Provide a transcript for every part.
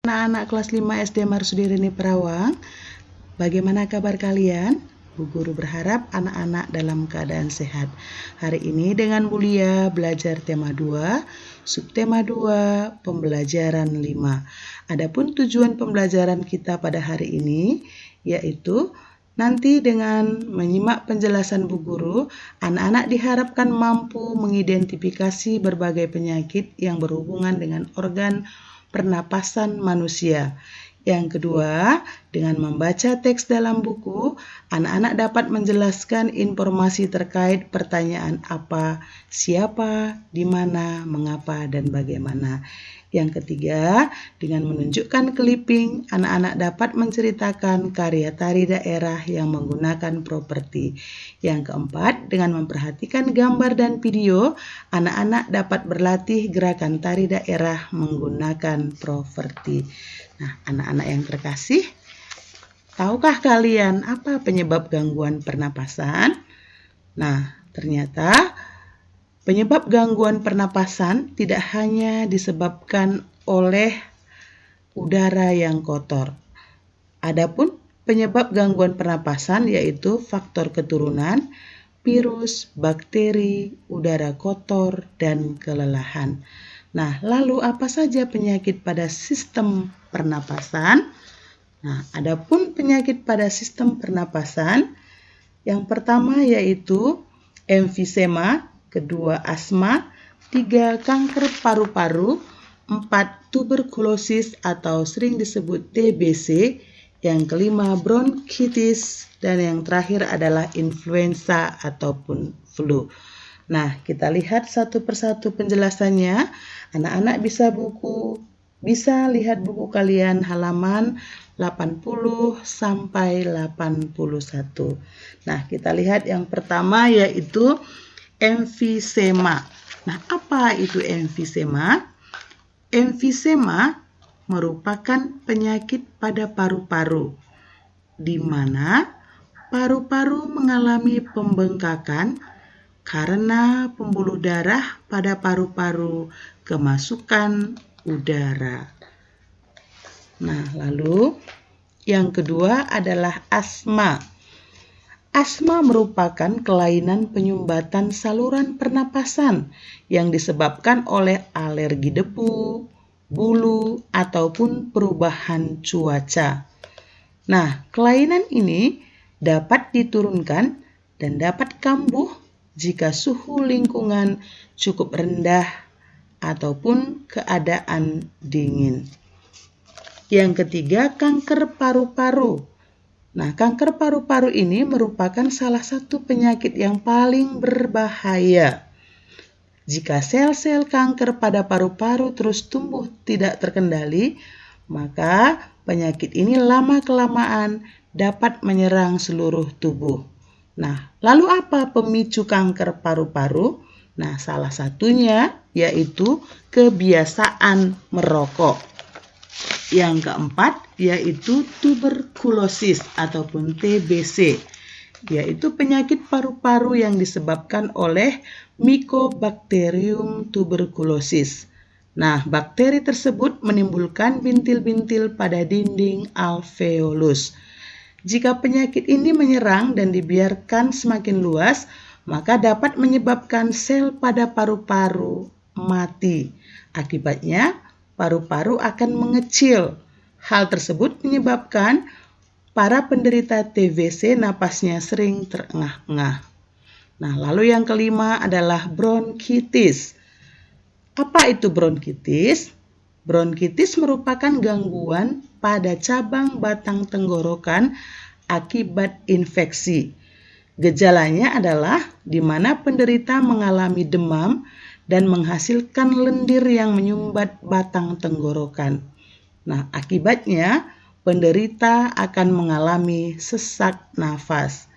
Anak-anak kelas 5 SD Marsudirini Perawang, bagaimana kabar kalian? Bu Guru berharap anak-anak dalam keadaan sehat. Hari ini dengan Bu Lia belajar tema 2, subtema 2, pembelajaran 5. Adapun tujuan pembelajaran kita pada hari ini yaitu nanti dengan menyimak penjelasan Bu Guru, anak-anak diharapkan mampu mengidentifikasi berbagai penyakit yang berhubungan dengan organ pernapasan manusia. Yang kedua, dengan membaca teks dalam buku, anak-anak dapat menjelaskan informasi terkait pertanyaan apa, siapa, di mana, mengapa, dan bagaimana. Yang ketiga, dengan menunjukkan clipping, anak-anak dapat menceritakan karya tari daerah yang menggunakan properti. Yang keempat, dengan memperhatikan gambar dan video, anak-anak dapat berlatih gerakan tari daerah menggunakan properti. Nah, anak-anak yang terkasih, tahukah kalian apa penyebab gangguan pernapasan? Nah, ternyata penyebab gangguan pernapasan tidak hanya disebabkan oleh udara yang kotor. Adapun penyebab gangguan pernapasan yaitu faktor keturunan, virus, bakteri, udara kotor, dan kelelahan. Nah, lalu apa saja penyakit pada sistem pernapasan? Nah, adapun penyakit pada sistem pernapasan, yang pertama yaitu emfisema, kedua asma, 3 kanker paru-paru, 4 tuberkulosis atau sering disebut TBC, yang kelima bronkitis, dan yang terakhir adalah influenza ataupun flu. Nah, kita lihat satu persatu penjelasannya. Anak-anak bisa lihat buku kalian halaman 80 sampai 81. Nah, kita lihat yang pertama yaitu emfisema. Nah, apa itu emfisema? Emfisema merupakan penyakit pada paru-paru, di mana paru-paru mengalami pembengkakan karena pembuluh darah pada paru-paru kemasukan udara. Nah, lalu yang kedua adalah asma. Asma merupakan kelainan penyumbatan saluran pernapasan yang disebabkan oleh alergi debu, bulu, ataupun perubahan cuaca. Nah, kelainan ini dapat diturunkan dan dapat kambuh jika suhu lingkungan cukup rendah ataupun keadaan dingin. Yang ketiga, kanker paru-paru. Nah, kanker paru-paru ini merupakan salah satu penyakit yang paling berbahaya. Jika sel-sel kanker pada paru-paru terus tumbuh tidak terkendali, maka penyakit ini lama-kelamaan dapat menyerang seluruh tubuh. Nah, lalu apa pemicu kanker paru-paru? Nah, salah satunya yaitu kebiasaan merokok. Yang keempat yaitu tuberkulosis ataupun TBC, yaitu penyakit paru-paru yang disebabkan oleh Mycobacterium tuberculosis. Nah, bakteri tersebut menimbulkan bintil-bintil pada dinding alveolus. Jika penyakit ini menyerang dan dibiarkan semakin luas, maka dapat menyebabkan sel pada paru-paru mati. Akibatnya, paru-paru akan mengecil. Hal tersebut menyebabkan para penderita TBC napasnya sering terengah-engah. Nah, lalu yang kelima adalah bronkitis. Apa itu bronkitis? Bronkitis merupakan gangguan pada cabang batang tenggorokan akibat infeksi. Gejalanya adalah di mana penderita mengalami demam dan menghasilkan lendir yang menyumbat batang tenggorokan. Nah, akibatnya penderita akan mengalami sesak nafas.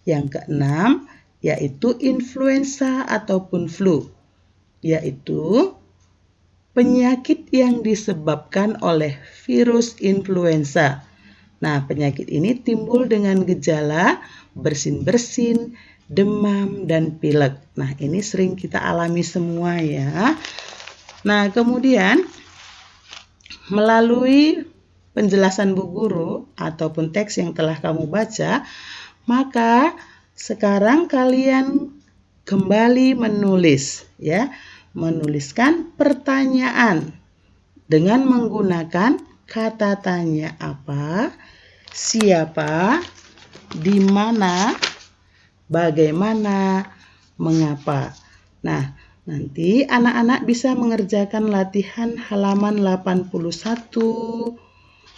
Yang keenam, yaitu influenza ataupun flu, yaitu penyakit yang disebabkan oleh virus influenza. Nah, penyakit ini timbul dengan gejala bersin-bersin, demam, dan pilek. Nah, ini sering kita alami semua ya. Nah, kemudian melalui penjelasan Bu Guru ataupun teks yang telah kamu baca, maka sekarang kalian kembali menulis, ya, menuliskan pertanyaan dengan menggunakan kata tanya apa, siapa, di mana, bagaimana, mengapa. Nah, nanti anak-anak bisa mengerjakan latihan halaman 81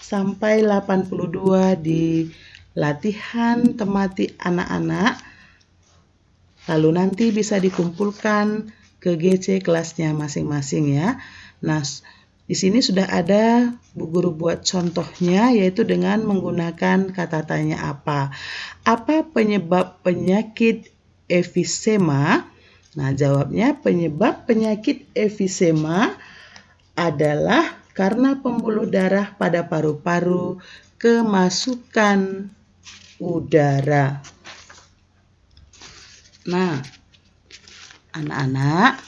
sampai 82 di latihan tematik anak-anak. Lalu nanti bisa dikumpulkan ke GC kelasnya masing-masing, ya. Nah, di sini sudah ada Bu Guru buat contohnya, yaitu dengan menggunakan kata tanya apa. Apa penyebab penyakit efisema? Nah, jawabnya penyebab penyakit efisema adalah karena pembuluh darah pada paru-paru kemasukan udara. Nah, anak-anak,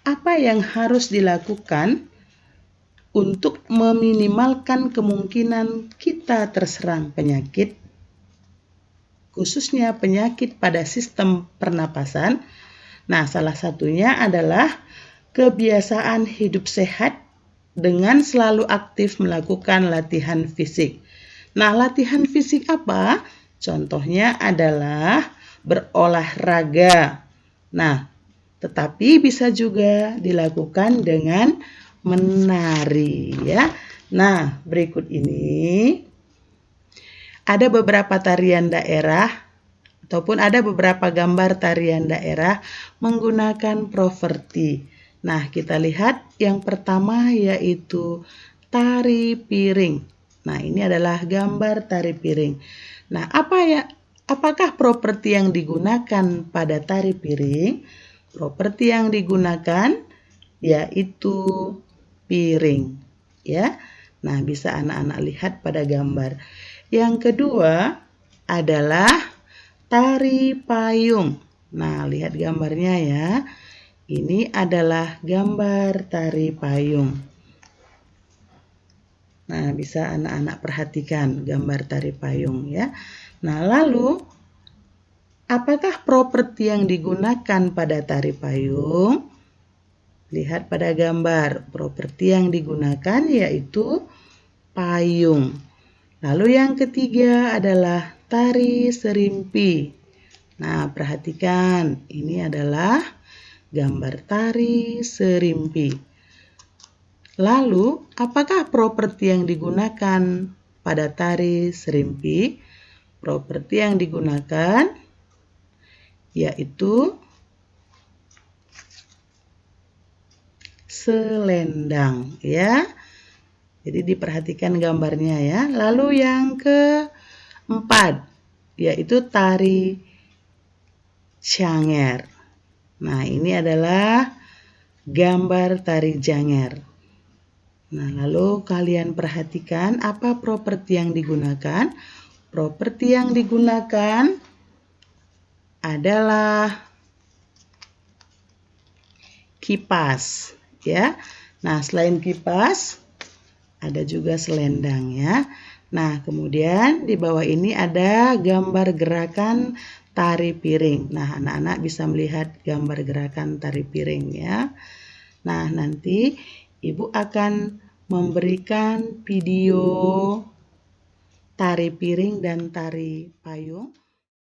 apa yang harus dilakukan untuk meminimalkan kemungkinan kita terserang penyakit, khususnya penyakit pada sistem pernapasan? Nah, salah satunya adalah kebiasaan hidup sehat dengan selalu aktif melakukan latihan fisik. Nah, latihan fisik apa? Contohnya adalah berolahraga. Nah, tetapi bisa juga dilakukan dengan menari, ya. Nah, berikut ini ada beberapa tarian daerah ataupun ada beberapa gambar tarian daerah menggunakan properti. Nah, kita lihat yang pertama yaitu tari piring. Nah, ini adalah gambar tari piring. Nah, apakah properti yang digunakan pada tari piring? Properti yang digunakan yaitu piring, ya. Nah, bisa anak-anak lihat pada gambar. Yang kedua adalah tari payung. Nah, lihat gambarnya, ya. Ini adalah gambar tari payung. Nah, bisa anak-anak perhatikan gambar tari payung, ya. Nah, lalu apakah properti yang digunakan pada tari payung? Lihat pada gambar, properti yang digunakan yaitu payung. Lalu yang ketiga adalah tari serimpi. Nah, perhatikan, ini adalah gambar tari serimpi. Lalu, apakah properti yang digunakan pada tari serimpi? Properti yang digunakan yaitu selendang, ya. Jadi diperhatikan gambarnya, ya. Lalu yang keempat yaitu tari janger. Nah, ini adalah gambar tari janger. Nah, lalu kalian perhatikan apa properti yang digunakan? Properti yang digunakan adalah kipas, ya. Nah, selain kipas ada juga selendang, ya. Nah, kemudian di bawah ini ada gambar gerakan tari piring. Nah, anak-anak bisa melihat gambar gerakan tari piring, ya. Nah, nanti Ibu akan memberikan video tari piring dan tari payung